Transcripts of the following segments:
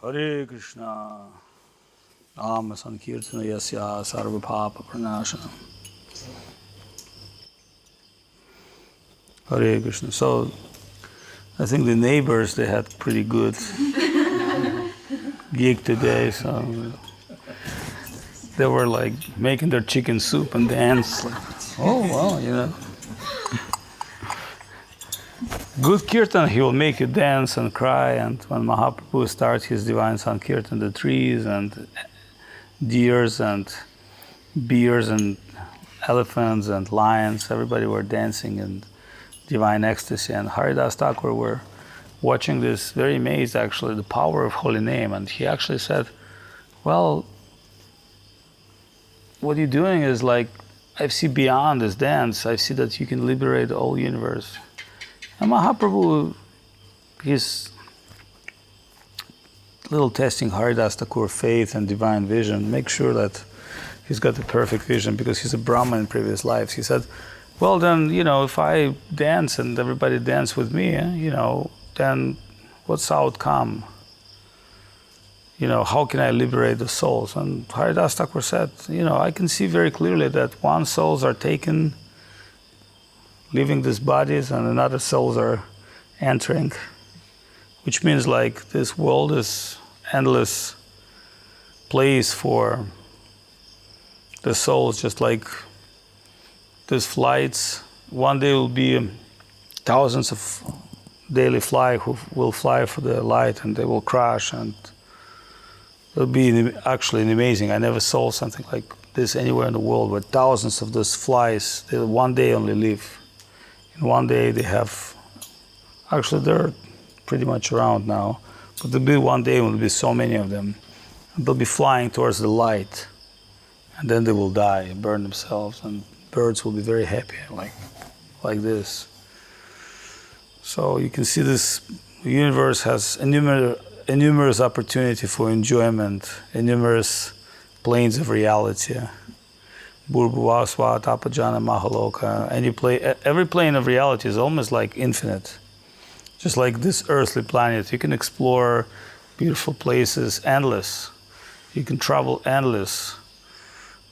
Hare Krishna, Nama Sankirtana Yasya Sarva Papa Pranashana. Hare Krishna. So, I think the neighbors, they had pretty good gig today, so they were like making their chicken soup and dance. Like, oh, well, you know. Good Kirtan, he will make you dance and cry, and when Mahaprabhu starts his divine Sankirtan, the trees and deers and bears and elephants and lions, everybody were dancing in divine ecstasy. And Haridas Thakur were watching this, very amazed actually, the power of holy name. And he actually said, well, what you're doing is like, I see beyond this dance, I see that you can liberate the whole universe. And Mahaprabhu, he's little testing Haridas Thakur faith and divine vision, make sure that he's got the perfect vision, because he's a Brahman in previous lives. He said, well then, you know, if I dance and everybody dance with me, you know, then what's the outcome? You know, how can I liberate the souls? And Haridas Thakur said, you know, I can see very clearly that one souls are taken, leaving these bodies, and another souls are entering, which means like this world is endless place for the souls, just like these flights. One day will be thousands of daily fly who will fly for the light, and they will crash, and it'll be actually amazing. I never saw something like this anywhere in the world, where thousands of those flies, they one day only live. In one day they have, actually they're pretty much around now, but there'll be one day when there'll be so many of them, and they'll be flying towards the light, and then they will die, burn themselves, and birds will be very happy, like this. So you can see this universe has a numerous opportunity for enjoyment, numerous planes of reality. Bhurbhuvasva, Tapajana, Mahaloka. Every plane of reality is almost like infinite. Just like this earthly planet, you can explore beautiful places, endless. You can travel endless.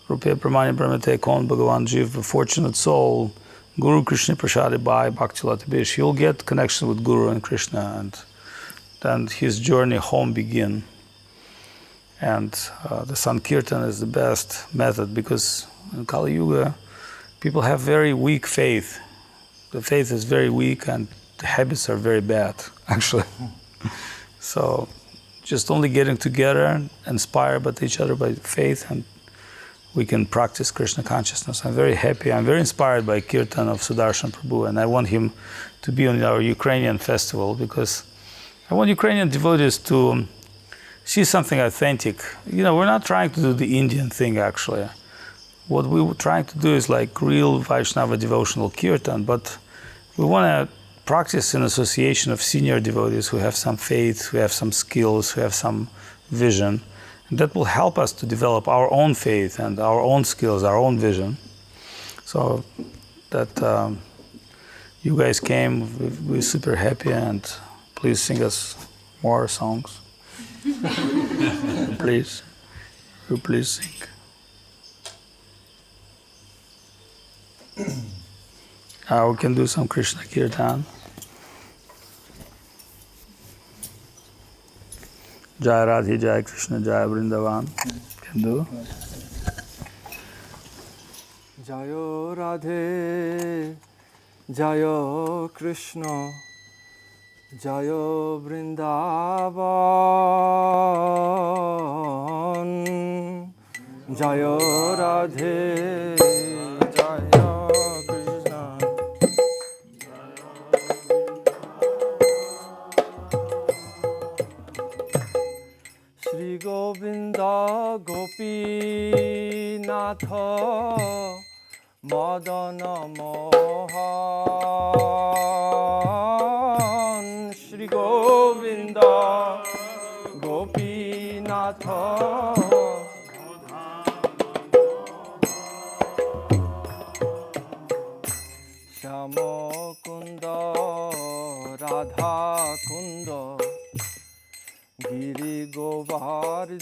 Rupiya Pramani Brahmate Kon Bhagavan Jiv, a fortunate soul, Guru Krishna Prashadi Bhai Bhakti Latibish. He'll get connection with Guru and Krishna, and then his journey home begin. And the Sankirtan is the best method, because in Kali Yuga, people have very weak faith. The faith is very weak, and the habits are very bad, actually. So just only getting together, inspired by each other by faith, and we can practice Krishna consciousness. I'm very happy. I'm very inspired by Kirtan of Sudarshan Prabhu, and I want him to be on our Ukrainian festival, because I want Ukrainian devotees to see something authentic. You know, we're not trying to do the Indian thing, actually. What we were trying to do is like real Vaishnava devotional Kirtan, but we want to practice in association of senior devotees who have some faith, who have some skills, who have some vision. And that will help us to develop our own faith and our own skills, our own vision. So that you guys came, we're super happy, and please sing us more songs. Please, you please sing. We can do some Krishna Kirtan. Jai Radhe, Jai Krishna, Jai Vrindavan. Can do. Jayo Radhe, Jayo Krishna, Jayo Vrindavan. Jayo Radhe, Jayo Krishna. Shri Govinda Gopi Natha Madana Mohan. Shri Govinda Gopi Natha Shama Kunda Radha Kunda গিরি গোবর্ধন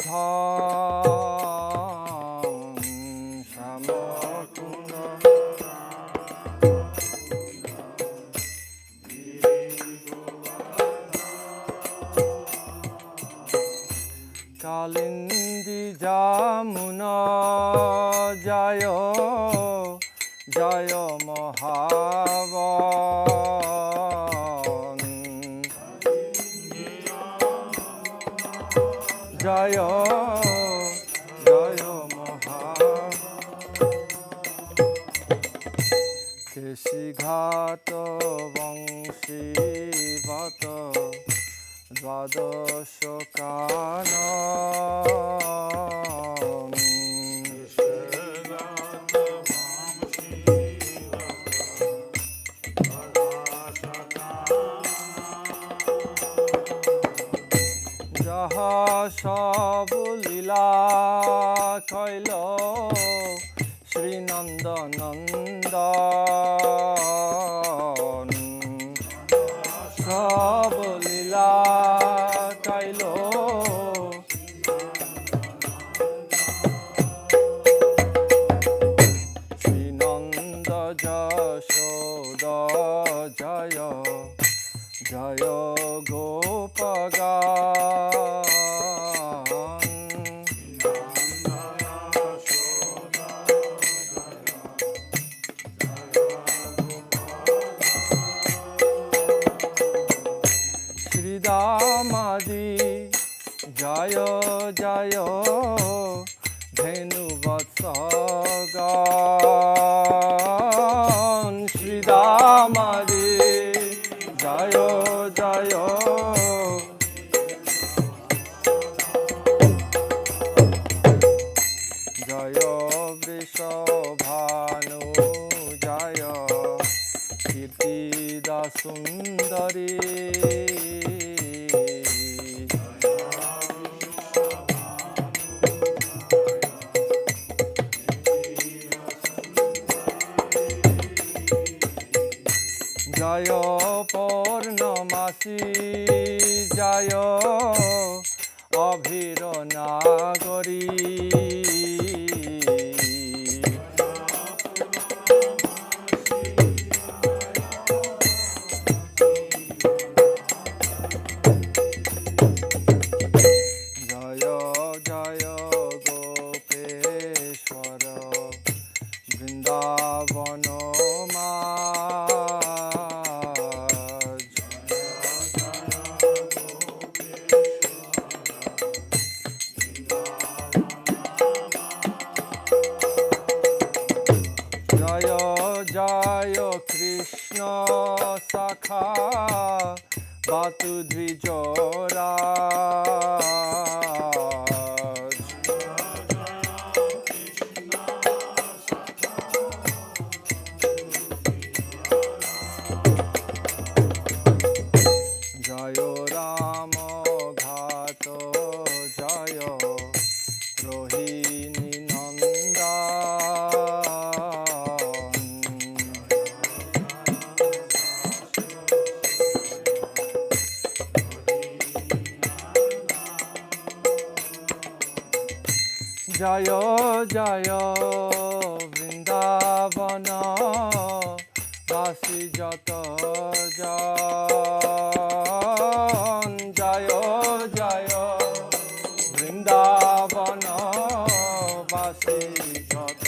শ্যামকুণ্ড কালিন্দী যমুনা জয় জয় মহাবন জয় জয় মহা কেশিঘাত বংশীবত দ্বাদশ কানন যাহা সব লীলা কইল শ্রীনন্দনন্দন সব লীলা কইল শ্রীনন্দ যশোদ জয় জয় গোপগান শ্রীদামাদি জয় জয় ধেনু বৎসগান শ্রীদামাদি জয় জয় জয় বৃষভানু জয় কীর্তিদা সুন্দরী জয় পূর্ণমাসী জয় অভীর নাগরী জয় জয় গোপেশ্বর বৃন্দাবন মা জয় কৃষ্ণ শাখা বাতু দ্বিজরা জয় রাম ঘাত জয় রোহিণী নন্দা জয় জয় বৃন্দাবন বাসী যত জন জয় জয় বৃন্দাবন বাসী যত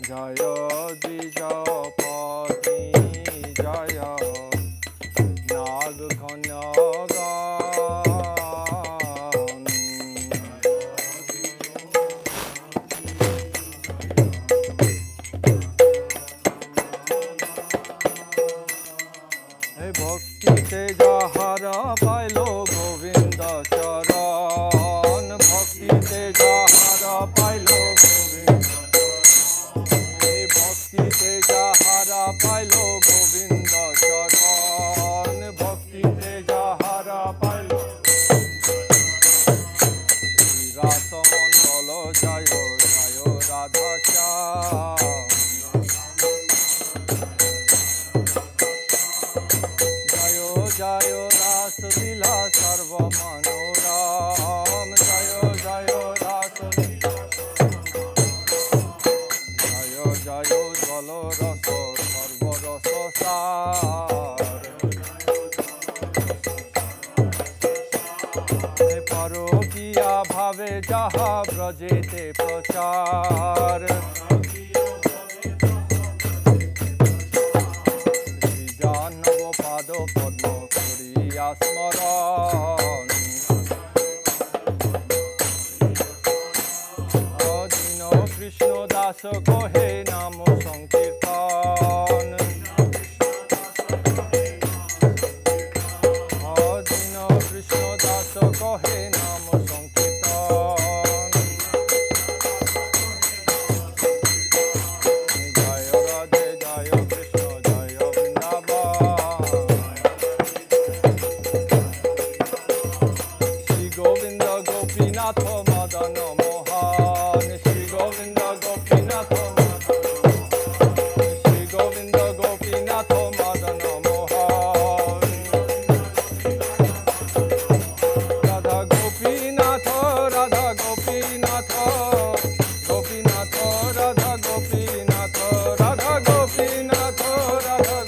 জয় দ্বিজপতি জয় নাগ ভক্তিতে যাহার পাইল গোবিন্দ চরণ ভক্তিতে যাহার পাইল গোবিন্দ ভক্তিতে যাহার পাইল গোবিন্দ চরণ ভক্তিতে যাহার পাইল রাসমণ্ডল জয় জয় রাধা শ্যাম জয় জয় রাসলীলা সর্বমনোরম জয় জয় রাসলীলা জয় জয় জলরস সর্বরস সার পরকিয়া ভাবে যাহা ব্রজেতে প্রচার নব পাদ পদ্ম করিয়া স্মরণ অধীন কৃষ্ণ দাস কহে নাম সংকীর্তন অধীন কৃষ্ণ দাস কহে নাম সংকীর্তন জয় রাধে জয় কৃষ্ণ জয় Vrindavan Shri Govinda Gopinath Madan Mohan Shri Govinda Gopinath Shri Govinda Gopinath Madan Mohan Radha Gopinath Radha Gopinath Gopinath Radha Gopinath Radha Gopinath Radha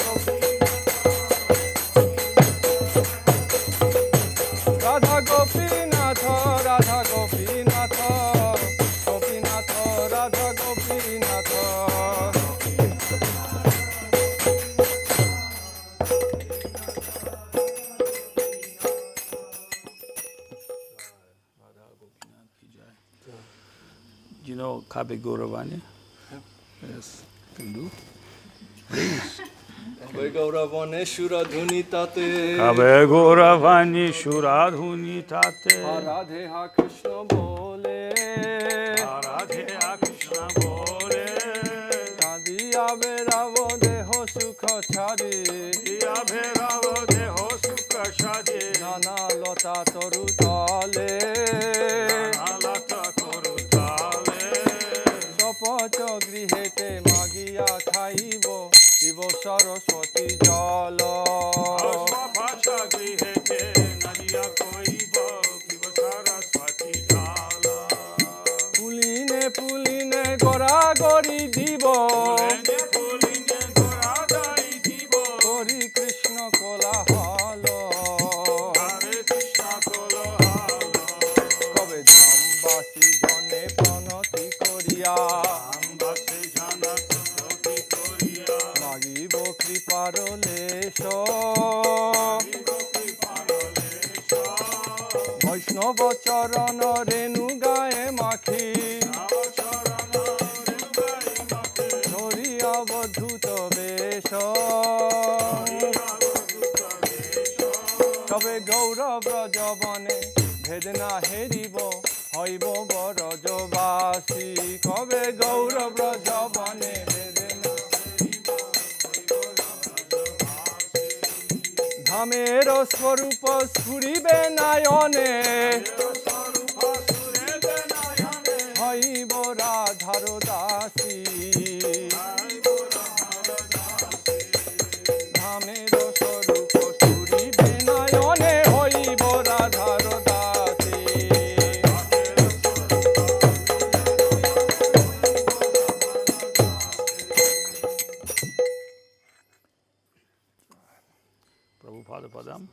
Radha Gopinath Radha Gopinath Gopinath Radha Gopinath Do you know Kabe Gauravanya? Yes, can do. Please. কবে গৌরবনে সুরধুনি তাতে Kabe Gauravanya Shuradhuni Tate. Radhe হা কৃষ্ণ বলে Radhe Krishna Bole. কাঁদিয়া বেরাব দেহ সুখ ছাড়ি Ya Bheravo Deho Sukha Shade. নানা লতা তরু তলে Alata Korutale. সপচ গৃহেতে মাগিয়া খাইব শিব সরস্বতী জল Svabhasha Grihete Nadiya Koiba Kiva Saraswati Jala. পুলিনে পুলিনে গড়াগড়ি দিব Puline Goradai Divo. Hari Krishna কোলাহল Hare Krishna Kolohalo. কবে ধামবাসী জনে প্রণতি করিয়া Ambase Jana Koti Korea. মাগিব কৃপার লেশ বৈষ্ণব চরণ রেণু গায়ে মাখি ধরি অবধূত বেশ তবে গৌরব ব্রজবনে ভেদ না হেরিব হইব বরজবাসী কবে গৌরব ব্রজবনে ভেদ না ধামের স্বরূপ স্ফুরিবে নায়নে হইব রাধার দাসী ধামের স্বরূপ স্ফুরিবে নায়নে হইব রাধার দাসী Prabhupada Padam.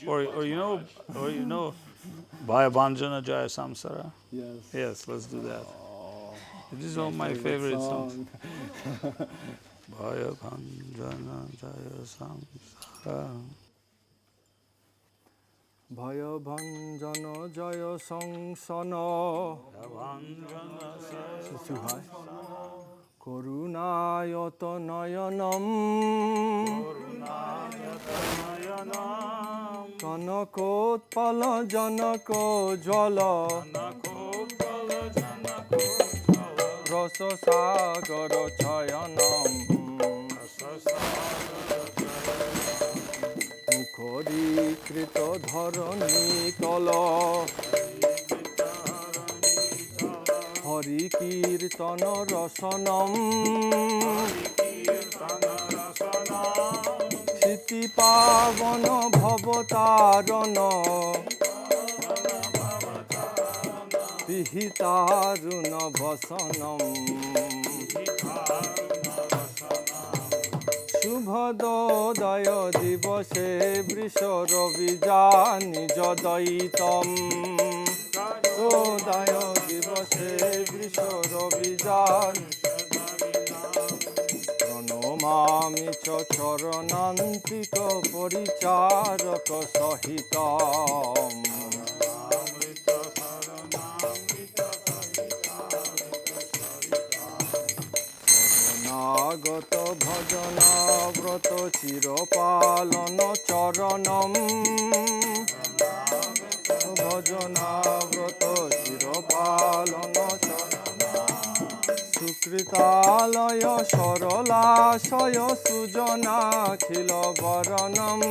Or you know Bhaya Bhanjana Jaya Samsara? Yes. Yes, let's do that. This is one of my favorite songs. Bhaya Bhanjana Jaya Samsara. ভয় ভঞ্জন জয় সংসন করুণায়ত নয়নম কনকোৎপল জনক জল রস সাগর ছয়নম মুখরীকৃত ধরণী তল হরি কীর্তন রসনম স্মৃতি পাবন ভবতারণ পিহিতারুণ বসনম শুভদোদয় দিবসে বৃষ রবিজা নিজ দয়িতম উদয় দিবসে বৃষ রবিজা প্রণমামি চ চরণান্তিক পরিচারক সহিত শরণাগত ভজন ব্রত চিরপালন চরণম ভজনাব্রত চিরপালন সুকৃতালয় সরলাশয় সুজনাখিল বরণম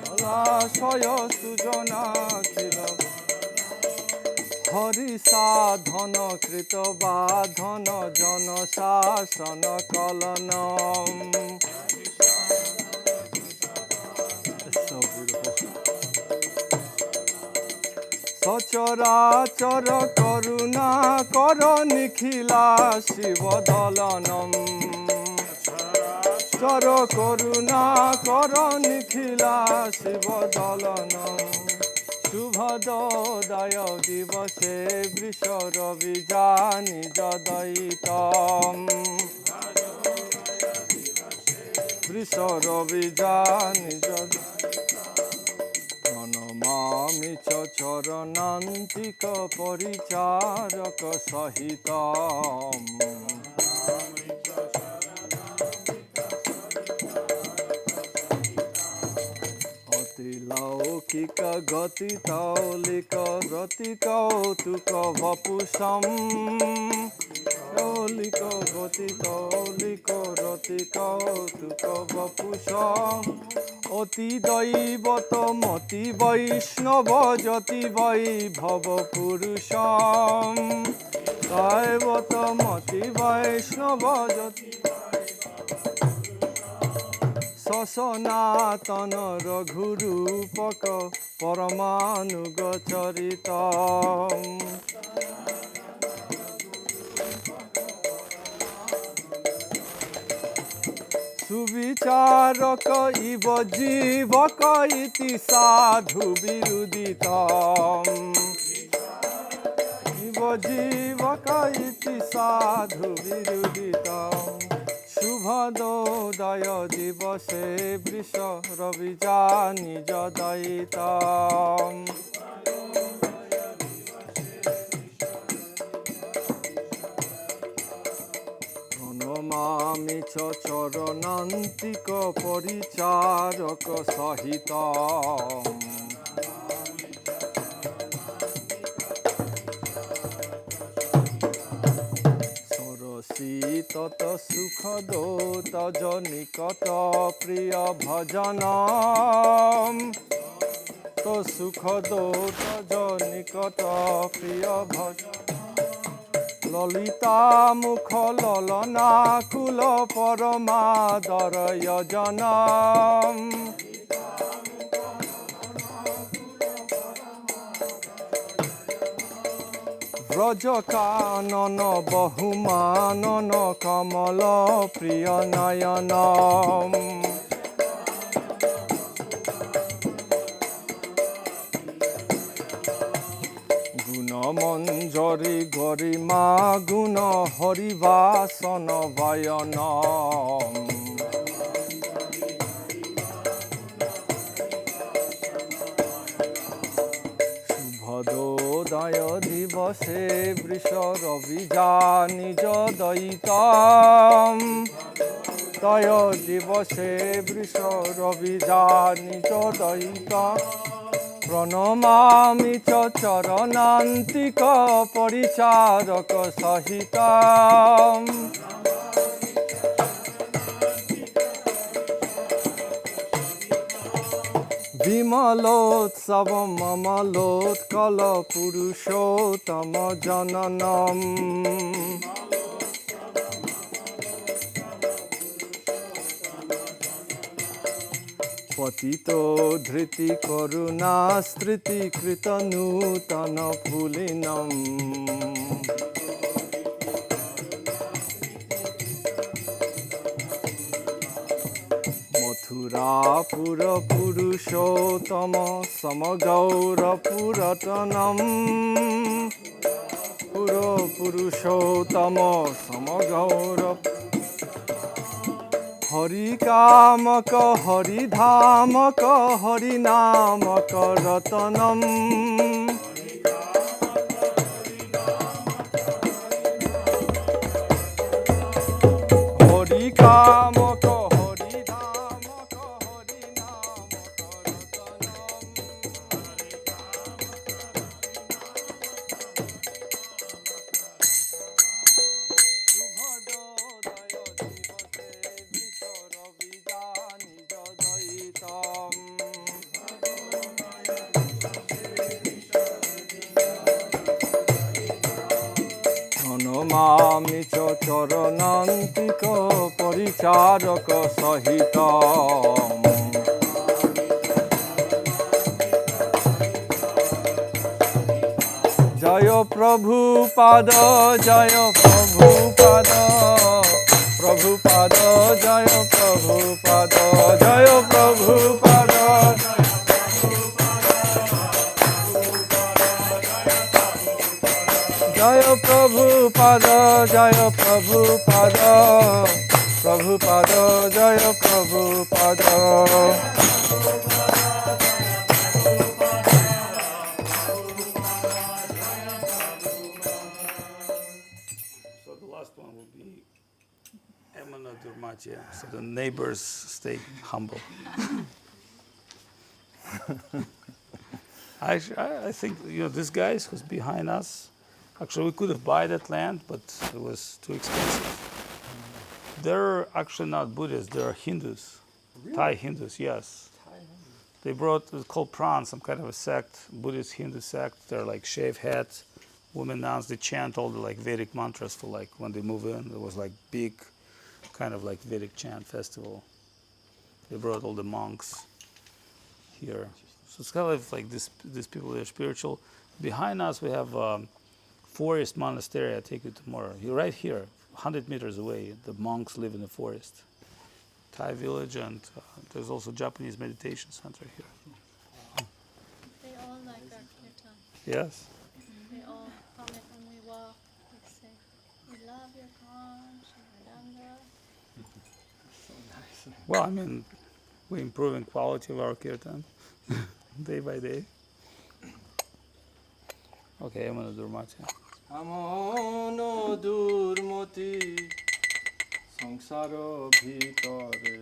সরলাশয় সুজনাখিল হরি সাধন কৃত বাধন জন শাসন কলনম সচরাচর করুণা কর নিখিলা শিব দলনম চর করুণা কর নিখিলা শিব দলনম শুভদোদয় দিবসে বৃষ রবিজা নিজ দয়িতম বৃষ রবিজা নিজ প্রণমামি চ চরণান্তিক পরিচারক সহিত অতিলৌকিক গতি তৌলিক রতি কৌতুক বপুষম তৌলিক গতি তৌলিক রতি কৌতুক বপুষম অতি দৈবত মতি বৈষ্ণব যতি বৈভব পুরুষম দৈবত মতি বৈষ্ণব যতি সনাতন রঘুরূপক পরমানুগ চরিত সুবিচারক ইব জীবক ইতি সাধু বিরুদিত ইব জীবক ইতি সাধু বিরুদিত শুভদোদয় দিবসে বৃষ রবিজা নিজ দয়িত প্রণমামি চ চরণান্তিক পরিচারক সহিত তত সুখ দোত নিকট প্রিয় ভজন তো সুখ দোত নিকট প্রিয় ভজন ললিতা মুখ ললনা কুল পরমাদর যজন ব্রজ কানন বহুমানন কমল প্রিয় নয়ন গুণ মঞ্জরি গরিমা গুণ হরিবাসন বয়ন শুভদোদয় দিবসে বৃষ রবিজা নিজ দয়িত তয় দিবসে বৃষ রবিজা নিজ দয়িত প্রণমামি চ চরণান্তিক পরিচারক সহিত বিমলোৎসবম মমলোৎকল পুরুষোত্তম জননম পতিত ধৃতি করুণা স্মৃতি কৃত নূতন ফুলিনম মথুরাপুর পুরুষোত্তম সমগৌর পুরতনম পুরুষোত্তম সমগৌর হরিকামক হরিধামক হরিনামক রতনম হরিকামক হরিধামক হরিনামক নমামি চ চরণান্তিক পরিচারক সহিত জয় প্রভুপাদ জয় প্রভুপাদ প্রভুপাদ জয় প্রভুপাদ জয় প্রভুপাদ জয় প্রভুপাদ জয় প্রভুপাদ প্রভুপাদ জয় Prabhupada So the last one will be Emana Durmatya, so the neighbors stay humble. I think, this guys who's behind us, actually we could have bought that land, but it was too expensive. They're actually not Buddhists, they're Hindus. Really? Thai Hindus, yes. They brought, it's called Pran, some kind of a sect, Buddhist Hindu sect. They're like shave heads, women nuns, they chant all the like Vedic mantras for like when they move in. It was like big kind of like Vedic chant festival. They brought all the monks here. So it's kind of like these people, they're spiritual. Behind us we have forest monastery. I'll take you tomorrow. You're right here, 100 meters away. The monks live in the forest. Thai village, and there's also Japanese meditation center here. They all like our Kirtan. Yes. They all comment when we walk. They say, "We love your calm, Shivananda." Well, I mean, we're improving quality of our Kirtan day by day. Okay, I'm gonna do Matya. আমন দুর্মতি সংসার ভিতরে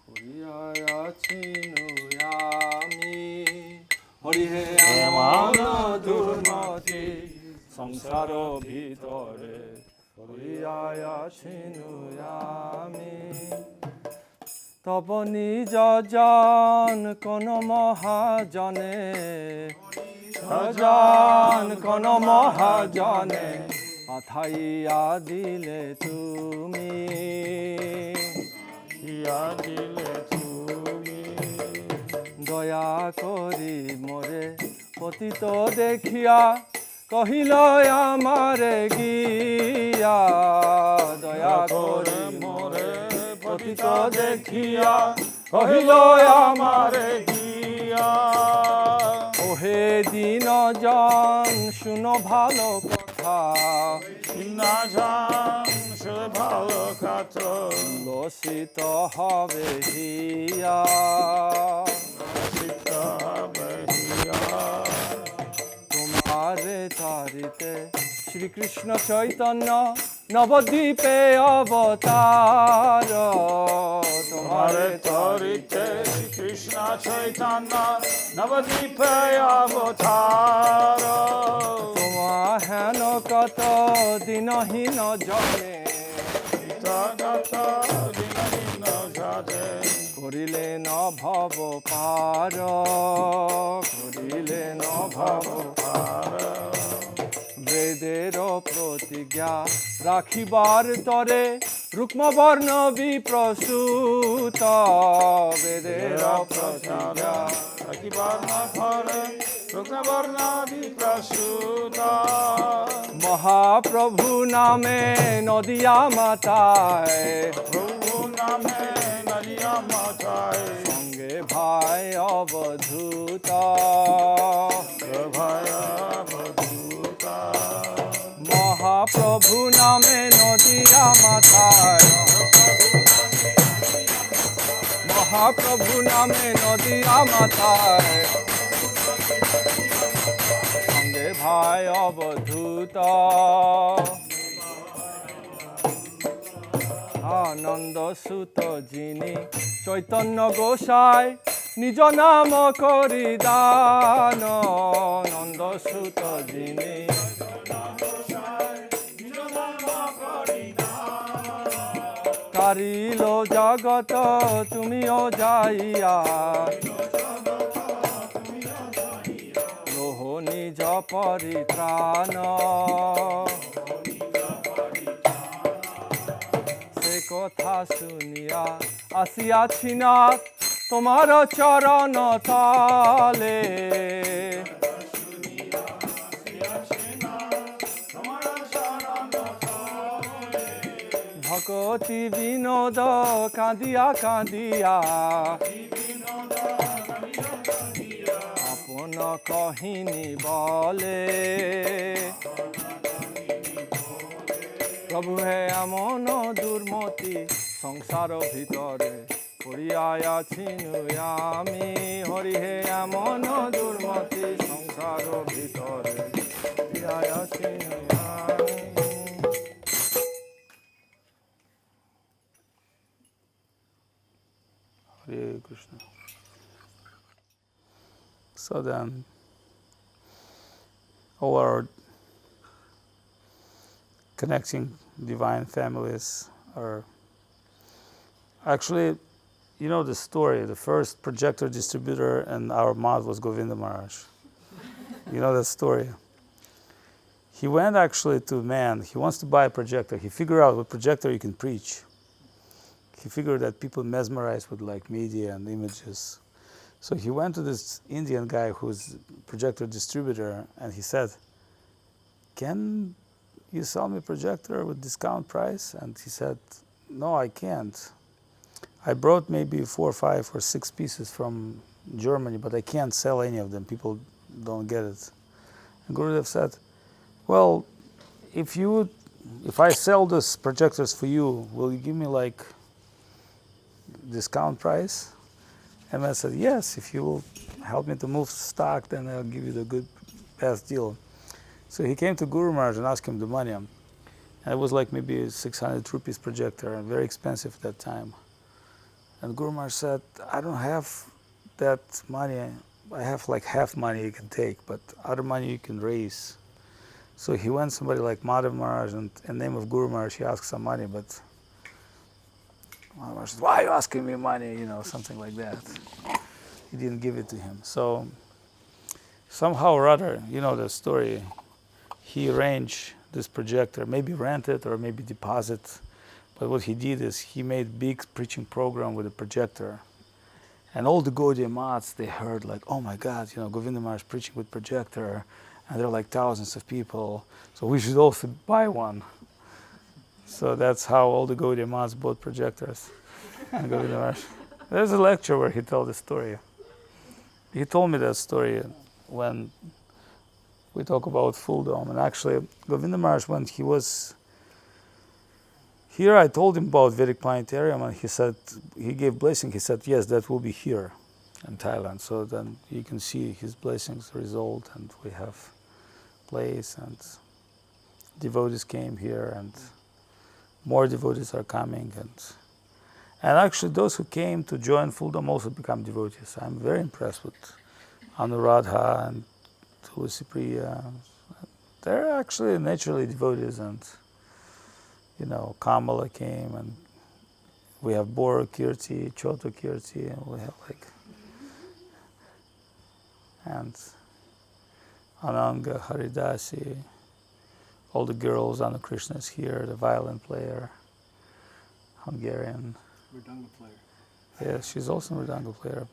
হরিয়াছি আমি হরি হে আমন দুর্মতি সংসার ভিতরে হরিয়াছি আমি তব নিজ জন কোন মহাজনে সজন কোন মহাজনে আথাইয়া দিলে তুমি দয়া করি মোরে পতিত দেখিয়া কহিল আমারে গিয়া দয়া করি মোরে পতিত দেখিয়া কহিল আমারে গিয়া ওহে দিন জন শুনো ভালো কথা ভালো কথা লসিত হবে হিয়া তোমারে তারিতে শ্রীকৃষ্ণ চৈতন্য নবদ্বীপে অবতার তোমারে তরিতে কৃষ্ণ চৈতন্য নবদ্বীপে অবতার তোমা হেন কত দিনহীন জনে করিলে ন ভব পার করিলে ন ভব পার বেদের প্রতিজ্ঞা রাখিবার তরে রুক্মবর্ণ বিপ্রসূত বেদের প্রতিজ্ঞা রাখিবার তরে রুক্মবর্ণ বিপ্রসূত মহাপ্রভু নামে নদিয়া মাতায় প্রভু নামে নদিয়া মাতায় সঙ্গে ভাই অবধূত ভাই অবধূত মহাপ্রভু নামে নদিয়া মাতায় মহাপ্রভু নামে নদিয়া মাতায় সঙ্গে ভাই অবধূত আনন্দ সুত যিনি চৈতন্য গোসাই নিজ নাম করি দান নন্দ সুত যিনি তারিল জগত তুমিও যাইয়া লোহ নিজ পরিত্রাণ সে কথা শুনিয়া আসিয়াছি না তোমার চরণ তলে ভকতি বিনোদ কাঁদিয়া কাঁদিয়া আপন কহিনী বলে প্রভু হে এমন দুর্মতি সংসার ভিতরে পড়িয়া আছি আমি হরি হে এমন দুর্মতি সংসার ভিতরে পড়িয়া আছি Hare Krishna. So then, all our connecting divine families are actually, you know the story, the first projector distributor in our Madh was Govinda Maharaj. You know that story. He went actually to a man, he wants to buy a projector. He figured out what projector you can preach. He figured that people mesmerized with like media and images. So he went to this Indian guy who's projector distributor and he said, can you sell me a projector with discount price? And he said, no, I can't. I brought maybe 4 or 5 or 6 pieces from Germany, but I can't sell any of them. People don't get it. And Gurudev said, well, if I sell those projectors for you, will you give me like discount price? And I said, yes, if you will help me to move stock, then I'll give you the best deal. So he came to Guru Maharaj and asked him the money. And it was like maybe 600 rupees projector, and very expensive at that time. And Guru Maharaj said, I don't have that money. I have like half money you can take, but other money you can raise. So he went somebody like Madhav Maharaj, and in the name of Guru Maharaj, he asked some money, but Maharaj said, why are you asking me money? You know, something like that. He didn't give it to him. So somehow or other, you know the story, he arranged this projector, maybe rent it or maybe deposit. But what he did is he made big preaching program with a projector. And all the Gaudiya Maths, they heard like, oh my God, you know, Govinda Maharaj preaching with projector, and there are like thousands of people, so we should also buy one. So that's how all the Gaudiya Maths bought projectors. And Govinda Maharaj. There's a lecture where he told the story. He told me that story when we talk about full dome. And actually, Govinda Maharaj, when he was here, I told him about Vedic Planetarium, and he said, he gave blessing. He said, yes, that will be here in Thailand. So then you can see his blessings result, and we have place, and devotees came here, and more devotees are coming. And actually, those who came to join Full Dome also become devotees. I'm very impressed with Anuradha and Tulsi Priya. They're actually naturally devotees, and Kamala came, and we have Bora Kirti, Choto Kirti, and we have and Ananga Haridasi, all the girls, Anna Krishna is here, the violin player, Hungarian. Mridanga player. Yeah, she's also a Mridanga player.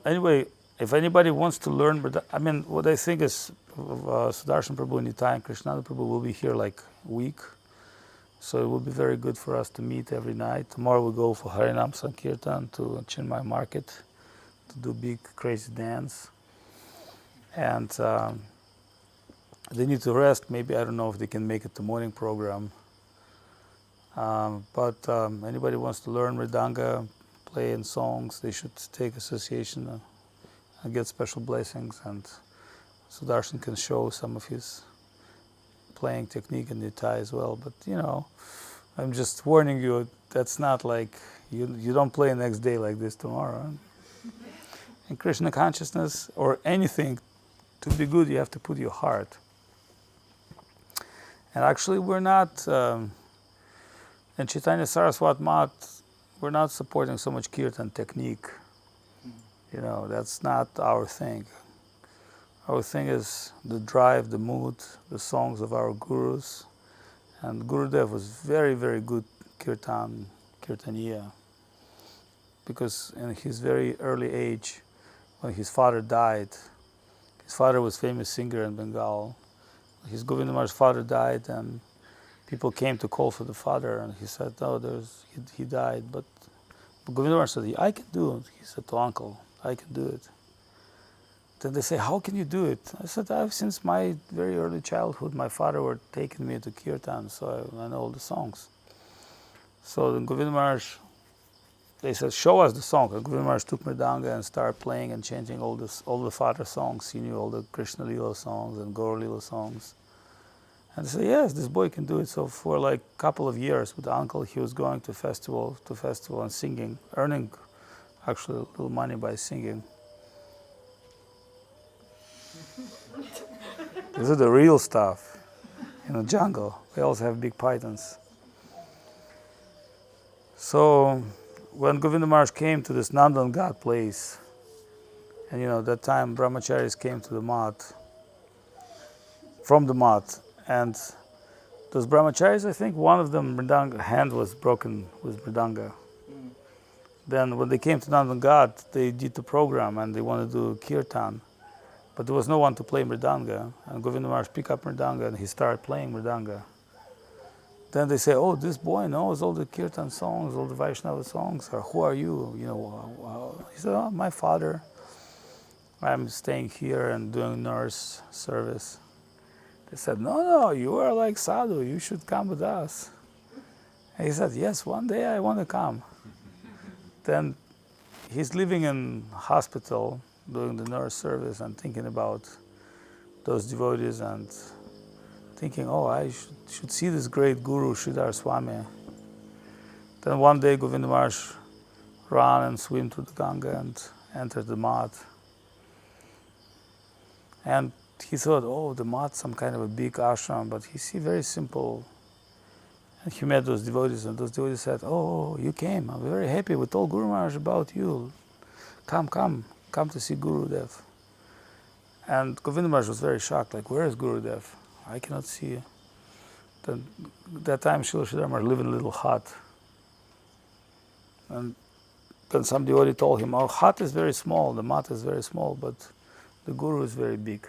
Anyway, if anybody wants to learn, what I think is Sudarshan Prabhu, Nitai, and Krishnanda Prabhu will be here like a week. So it will be very good for us to meet every night. Tomorrow we'll go for Harinam Sankirtan to Chinmay Market to do big crazy dance. And they need to rest. Maybe, I don't know if they can make it the morning program. But anybody wants to learn Mridanga, play in songs, they should take association and get special blessings. And Sudarshan can show some of his playing technique in Nitai as well. But I'm just warning you, that's not like, you don't play next day like this tomorrow. In Krishna consciousness or anything, to be good, you have to put your heart. And actually, we're not, in Chaitanya Saraswat Mat, we're not supporting so much Kirtan technique. That's not our thing. Our thing is the drive, the mood, the songs of our gurus. And Gurudev was very, very good Kirtaniya. Because in his very early age, when his father died, his father was a famous singer in Bengal. His Govinda Maharaj's father died, and people came to call for the father, and he said, he died. But Govinda Maharaj said, I can do it. He said to uncle, I can do it. Then they say, how can you do it? I said, since my very early childhood, my father were taking me to Kirtan, so I know all the songs. So then Govinda Maharaj, they said, show us the song. And Govinda Maharaj took Mridanga and started playing and chanting all the father songs. He knew all the Krishna Lila songs and Gaur Lila songs. And they said, yes, this boy can do it. So for like a couple of years with the uncle, he was going to festival and singing, earning actually a little money by singing. This is the real stuff in the jungle. We also have big pythons. So when Govinda Maharaj came to this Nandan Ghat place, and that time brahmacharis came to the mat, from the mat, and those brahmacharis, I think one of them, hand was broken with mridanga. Then when they came to Nandan Ghat, they did the program and they wanted to do kirtan. But there was no one to play mridanga, and Govinda Maharaj picked up mridanga and he started playing mridanga. Then they say, oh, this boy knows all the Kirtan songs, all the Vaishnava songs, or who are you? He said, oh, my father. I'm staying here and doing nurse service. They said, no, you are like sadhu, you should come with us. And he said, yes, one day I want to come. Then he's living in hospital, doing the nurse service and thinking about those devotees and thinking, oh, I should see this great guru, Sridhar Swami. Then one day Govinda Maharaj ran and swam to the Ganga and entered the mat. And he thought, oh, the mat, some kind of a big ashram, but he see very simple. And he met those devotees, and those devotees said, oh, you came. I'm very happy. We told Guru Maharaj about you. Come to see Gurudev. And Govinda Maharaj was very shocked, like, where is Gurudev? I cannot see you. Then, that time, Srila Sridhar Maharaj lived in a little hut. And then some devotee told him, our hut is very small, the mat is very small, but the Guru is very big.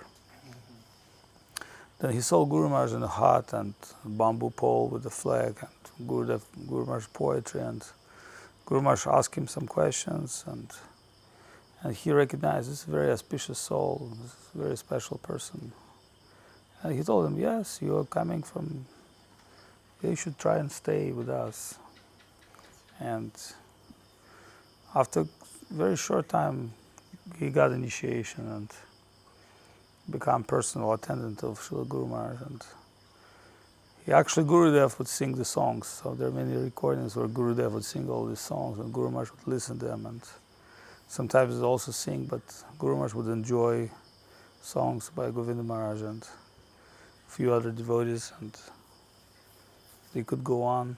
Then he saw Guru Maharaj in a hut and a bamboo pole with a flag and Guru Maharaj poetry, and Guru Maharaj asked him some questions, and he recognized this very auspicious soul, this very special person. And he told him, yes, you are coming from, you should try and stay with us. And after a very short time, he got initiation and became personal attendant of Srila Guru Maharaj. And Gurudev would sing the songs. So there are many recordings where Gurudev would sing all these songs and Guru Maharaj would listen to them. And sometimes he'd also sing, but Guru Maharaj would enjoy songs by Govinda Maharaj and a few other devotees. And You could go on.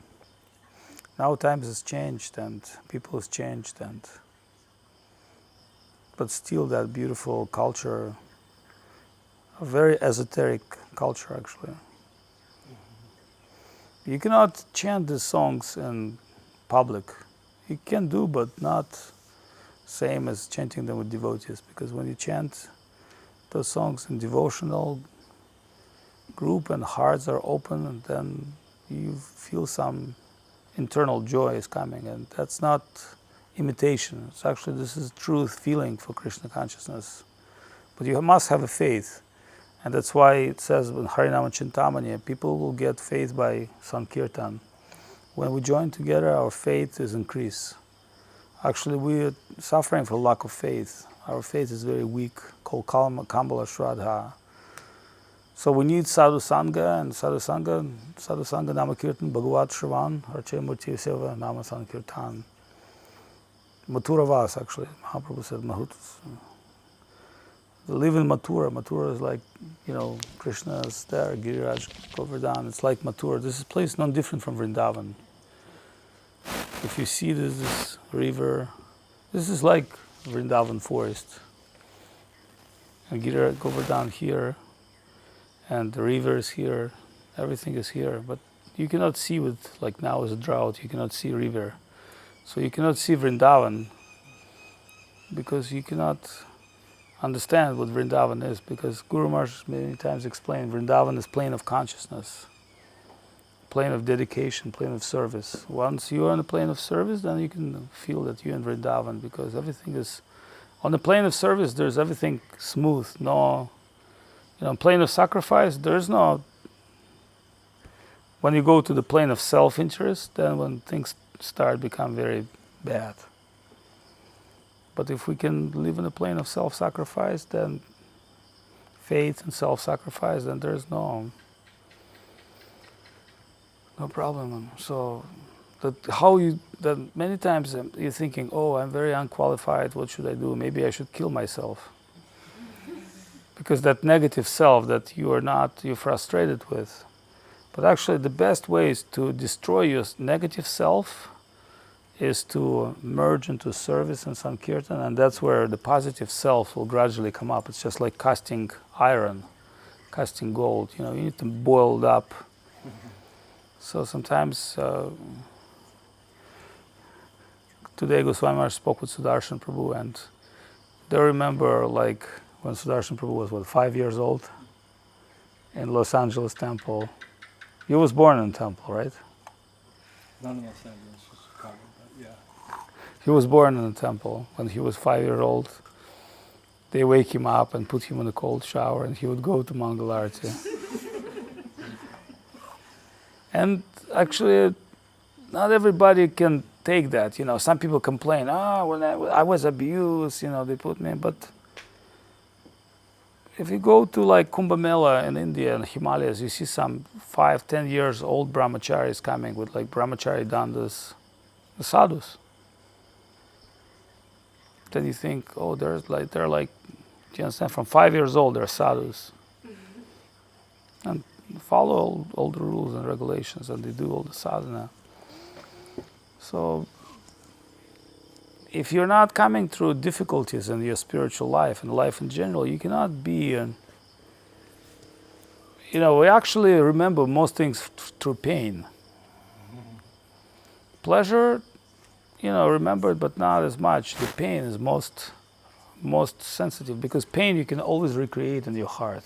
Now times has changed and people has changed, but still that beautiful culture, a very esoteric culture actually. You cannot chant these songs in public. You can do, but not same as chanting them with devotees, because when you chant those songs in devotional group and hearts are open, and then you feel some internal joy is coming, and that's not imitation. It's actually, this is truth feeling for Krishna consciousness. But you must have a faith, and that's why it says in Harinama Chintamani, people will get faith by Sankirtan. When we join together, our faith is increased. Actually, we are suffering for lack of faith. Our faith is very weak, called Kambala Shraddha. So we need sadhu sangha, and sadhu sangha nama kirtan, bhagavat shravan, arche murti seva nama sankirtan. Mathura Vas, actually, Mahaprabhu said, they live in Mathura. Mathura is like, Krishna is there, Giriraj, Govardhan. It's like Mathura. This is a place not different from Vrindavan. If you see this river, this is like Vrindavan forest. And Giriraj, Govardhan here, and the river is here, everything is here. But you cannot see with, like now is a drought, you cannot see river. So you cannot see Vrindavan, because you cannot understand what Vrindavan is, because Guru Maharaj many times explained Vrindavan is plane of consciousness, plane of dedication, plane of service. Once you are on the plane of service, then you can feel that you're in Vrindavan, because everything is, on the plane of service there's everything smooth, no, plane of sacrifice, there's no, when you go to the plane of self-interest, then when things start become very bad. But if we can live in a plane of self-sacrifice, then faith and self-sacrifice, then there's no problem. So that many times you're thinking, oh, I'm very unqualified, what should I do? Maybe I should kill myself. Because that negative self that you're frustrated with. But actually the best ways to destroy your negative self is to merge into service and Sankirtan, and that's where the positive self will gradually come up. It's just like casting iron, casting gold. You need to boil it up. So sometimes, today Goswami Maharaj spoke with Sudarshan Prabhu, and they remember like when Sudarshan Prabhu was 5 years old in Los Angeles temple. He was born in the temple, right? Not in Los Angeles, Chicago, but yeah. He was born in the temple. When he was 5 years old, they wake him up and put him in a cold shower, and he would go to Mangalarti. And actually, not everybody can take that. Some people complain, when I was abused, they put me, but if you go to like Kumbh Mela in India and Himalayas, you see some 5-10 years old brahmacharis coming with like brahmachari dandas, the sadhus. Then you think, oh, they're like, do you understand? From 5 years old, they're sadhus. And follow all the rules and regulations, and they do all the sadhana. So if you're not coming through difficulties in your spiritual life and life in general, you cannot be, we actually remember most things through pain. Pleasure, remembered, but not as much. The pain is most sensitive, because pain you can always recreate in your heart.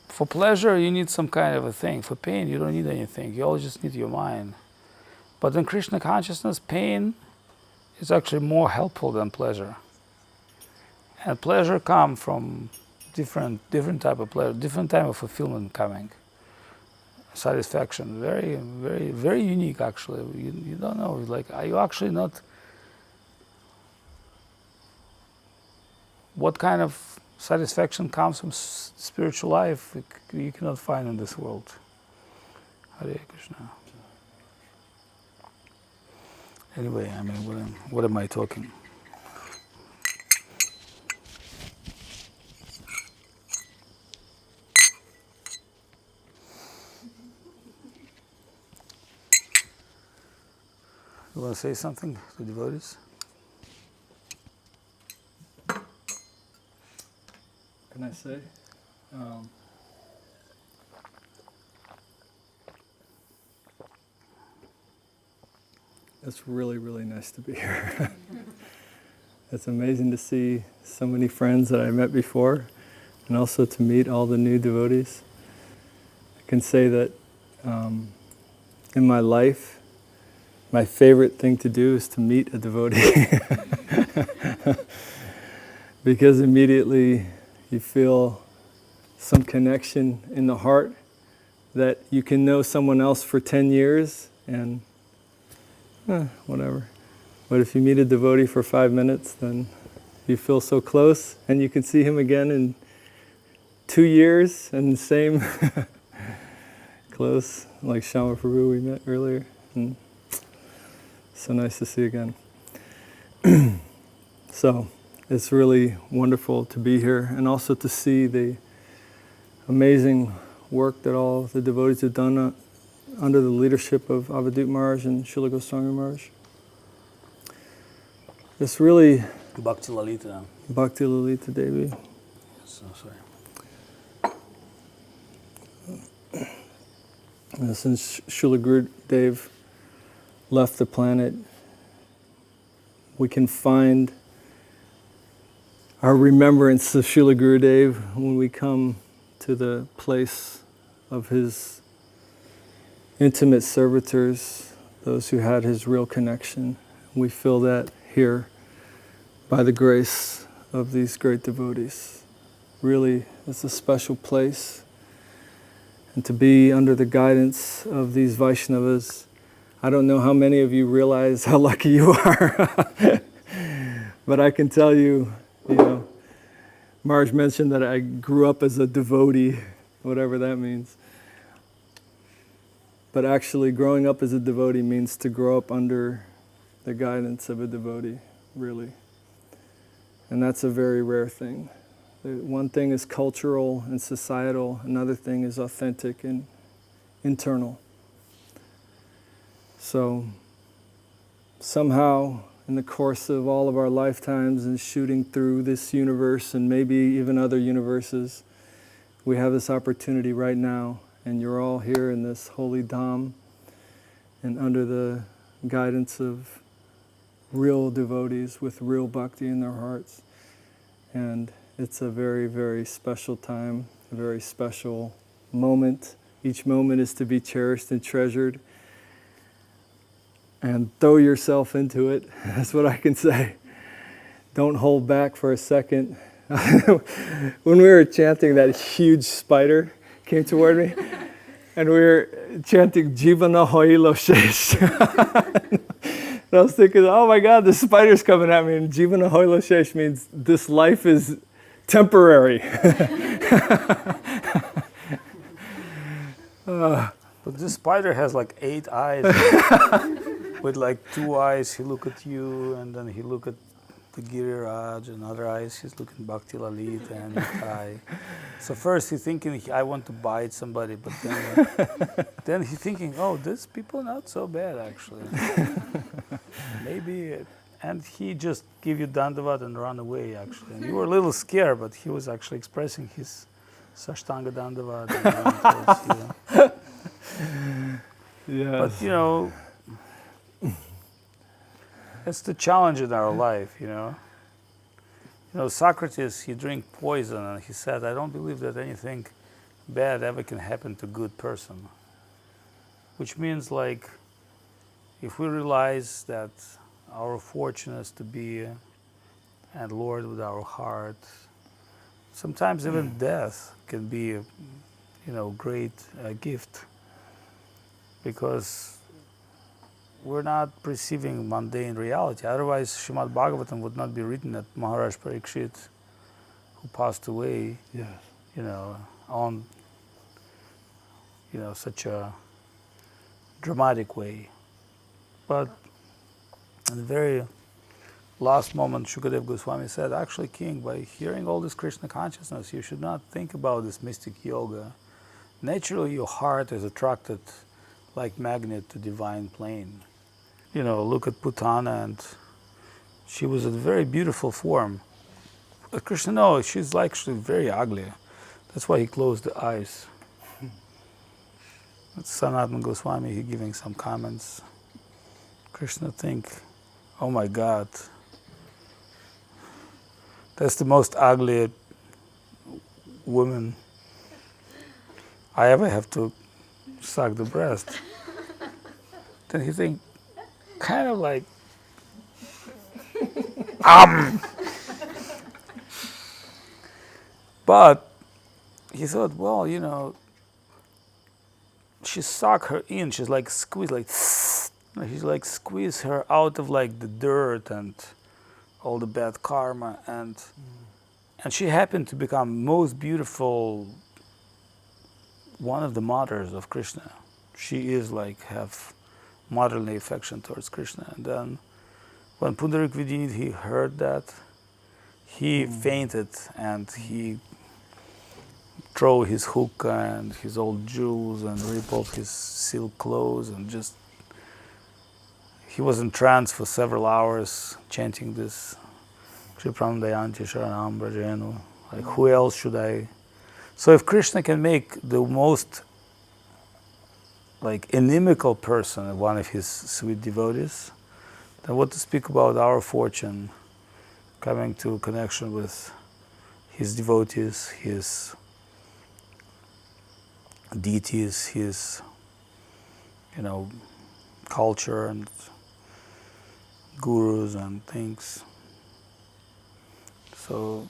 For pleasure, you need some kind of a thing. For pain, you don't need anything. You always just need your mind. But in Krishna consciousness, pain is actually more helpful than pleasure. And pleasure comes from different type of pleasure, different type of fulfillment coming. Satisfaction, very, very, very unique actually. You don't know, like, are you actually not, what kind of satisfaction comes from spiritual life you cannot find in this world. Hare Krishna. Anyway, what am I talking? You want to say something to devotees? Can I say? It's really, really nice to be here. It's amazing to see so many friends that I met before, and also to meet all the new devotees. I can say that in my life, my favorite thing to do is to meet a devotee. Because immediately you feel some connection in the heart that you can know someone else for 10 years and whatever. But if you meet a devotee for 5 minutes, then you feel so close, and you can see him again in 2 years and the same close, like Shama Prabhu we met earlier. And so nice to see again. So it's really wonderful to be here, and also to see the amazing work that all the devotees have done under the leadership of Avadhut Maharaj and Srila Goswami Maharaj. It's really Bhakti Lalita. Bhakti Lalita Devi. So sorry. Since Srila Gurudev left the planet, we can find our remembrance of Srila Gurudev when we come to the place of his intimate servitors, those who had his real connection. We feel that here by the grace of these great devotees. Really, it's a special place. And to be under the guidance of these Vaishnavas, I don't know how many of you realize how lucky you are. But I can tell you, Maharaj mentioned that I grew up as a devotee, whatever that means. But actually, growing up as a devotee means to grow up under the guidance of a devotee, really. And that's a very rare thing. One thing is cultural and societal, another thing is authentic and internal. So, somehow, in the course of all of our lifetimes and shooting through this universe and maybe even other universes, we have this opportunity right now, and you're all here in this holy dham and under the guidance of real devotees with real bhakti in their hearts. And it's a very, very special time, a very special moment. Each moment is to be cherished and treasured. And throw yourself into it. That's what I can say. Don't hold back for a second. When we were chanting, that huge spider came toward me, and we were chanting Jivana Hoilo Shesh. And I was thinking, oh my God, the spider's coming at me, and Jivana Hoilo Shesh means this life is temporary. But this spider has like 8 eyes. With like 2 eyes, he look at you, and then he look at the Giriraj, and other eyes, he's looking Bhakti Lalita and Nitai. So first he's thinking, I want to bite somebody, but then he's thinking, oh, these people not so bad actually. Maybe, and he just give you dandavat and run away actually. And you were a little scared, but he was actually expressing his sashtanga dandavat. Yes. But it's the challenge in our life, Socrates, he drank poison, and he said, I don't believe that anything bad ever can happen to a good person. Which means, like, if we realize that our fortune is to be and Lord with our heart, sometimes even death can be a great gift, because we're not perceiving mundane reality. Otherwise, Srimad Bhagavatam would not be written that Maharaj Parikshit, who passed away, on, such a dramatic way. But in the very last moment, Shukadev Goswami said, actually, King, by hearing all this Krishna consciousness, you should not think about this mystic yoga. Naturally, your heart is attracted like magnet to divine plane. look at Putana, and she was a very beautiful form. But Krishna, no, she's actually very ugly. That's why he closed the eyes. That's Sanatana Goswami, he giving some comments. Krishna think, oh my God, that's the most ugly woman I ever have to suck the breast. Then he think, kind of like, But he thought, well, she suck her in. She's like squeeze, like she's like squeeze her out of like the dirt and all the bad karma, and she happened to become most beautiful, one of the mothers of Krishna. She is like have motherly affection towards Krishna. And then when Pundarik Vidinit, he heard that, he fainted and he throw his hookah and his old jewels and rip off his silk clothes, and just he was in trance for several hours chanting this Kripram Dayanti Sharanam Brajenu. Like, who else should I? So if Krishna can make the most like inimical person one of his sweet devotees, then what to speak about our fortune coming to connection with his devotees, his deities, his culture and gurus and things. So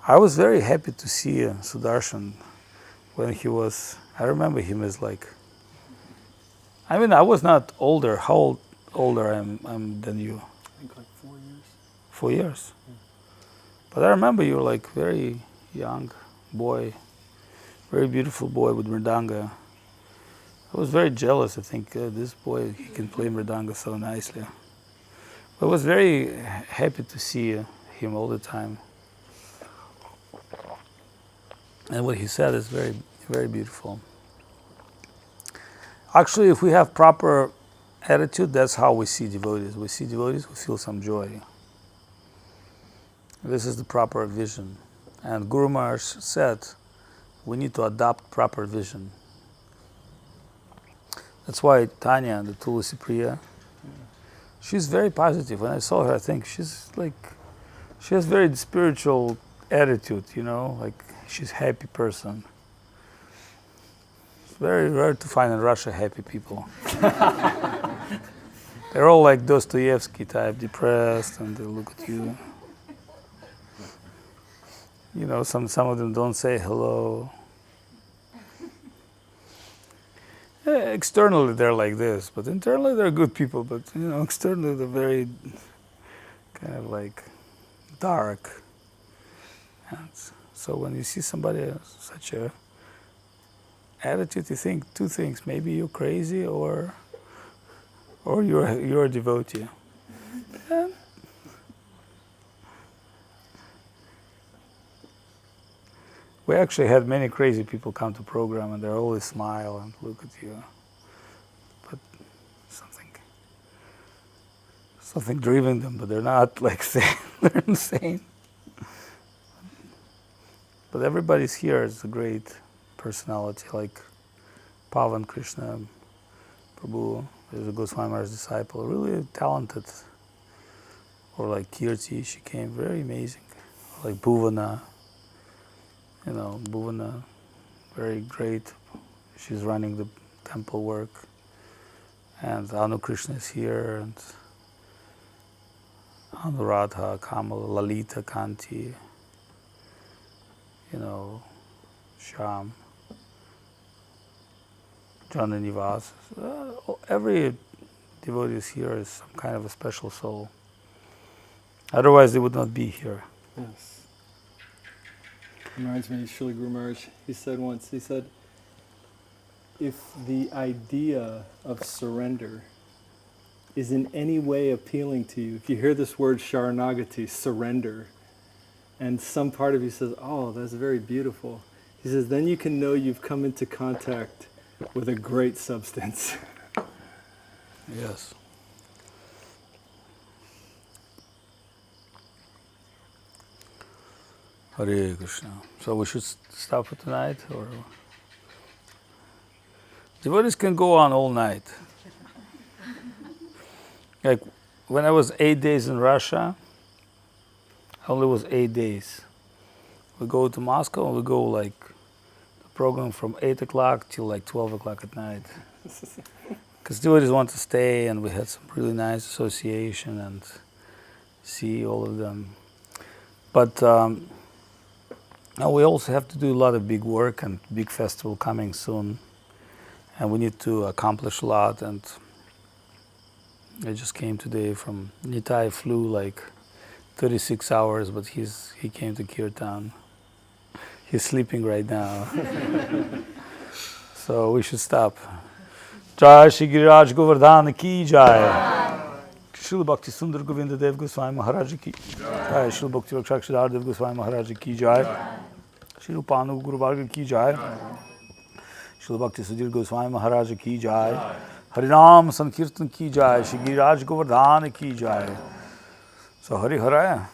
I was very happy to see Sudarshan when he was, I remember him as like, I mean, I was not older. How older I'm than you? I think like 4 years. 4 years? Yeah. But I remember you were like very young boy, very beautiful boy with mridanga. I was very jealous. I think this boy, he can play mridanga so nicely. I was very happy to see him all the time. And what he said is very, very beautiful. Actually, if we have proper attitude, that's how we see devotees. We see devotees, we feel some joy. This is the proper vision. And Guru Maharaj said, we need to adopt proper vision. That's why Tanya, the Tulasi Priya, she's very positive. When I saw her, I think she has very spiritual attitude, like she's a happy person. It's very rare to find in Russia happy people. They're all like Dostoevsky type, depressed, and they look at you. Some of them don't say hello. Externally they're like this, but internally they're good people. But externally they're very kind of like dark. And so when you see somebody such a attitude, you think two things: maybe you're crazy, or you're a devotee. And we actually had many crazy people come to program, and they always smile and look at you. But something driving them, but they're not like saying they're insane. But everybody's here is a great personality, like Pavan Krishna Prabhu, is a Goswami Maharaj's disciple, really talented. Or like Kirti, she came very amazing. Like Bhuvana, Bhuvana, very great. She's running the temple work. And Anu Krishna is here, and Anuradha, Kamala, Lalita, Kanti, Sham, Jananivas. Every devotee is here is some kind of a special soul. Otherwise, they would not be here. Yes. Reminds me of Srila Guru Maharaj. He said once, if the idea of surrender is in any way appealing to you, if you hear this word Sharanagati, surrender, and some part of you says, oh, that's very beautiful. He says, then you can know you've come into contact with a great substance. Yes. Hare Krishna. So we should stop for tonight, or devotees can go on all night. Like when I was 8 days in Russia, I only was 8 days. We go to Moscow and we go like the program from 8 o'clock till like 12 o'clock at night. Because devotees want to stay, and we had some really nice association and see all of them. But now we also have to do a lot of big work and big festival coming soon. And we need to accomplish a lot. And I just came today from Nitai, flew like 36 hours, but he came to Kirtan. He's sleeping right now. So we should stop. Jai Shri Giriraj Govardhan ki Jai. Srila Bhakti Sundar Govinda Dev Goswami Maharaj ki Jai. Srila Bhakti Rakshakshidhar Dev Goswami Maharaj ki Jai. Srila Panu Guru Varga ki Jai. Srila Bhakti Sudhir Goswami Maharaj ki Jai. Harinam Sankirtan ki Jai. Shri Giriraj Govardhan ki Jai. So Hari Haraya.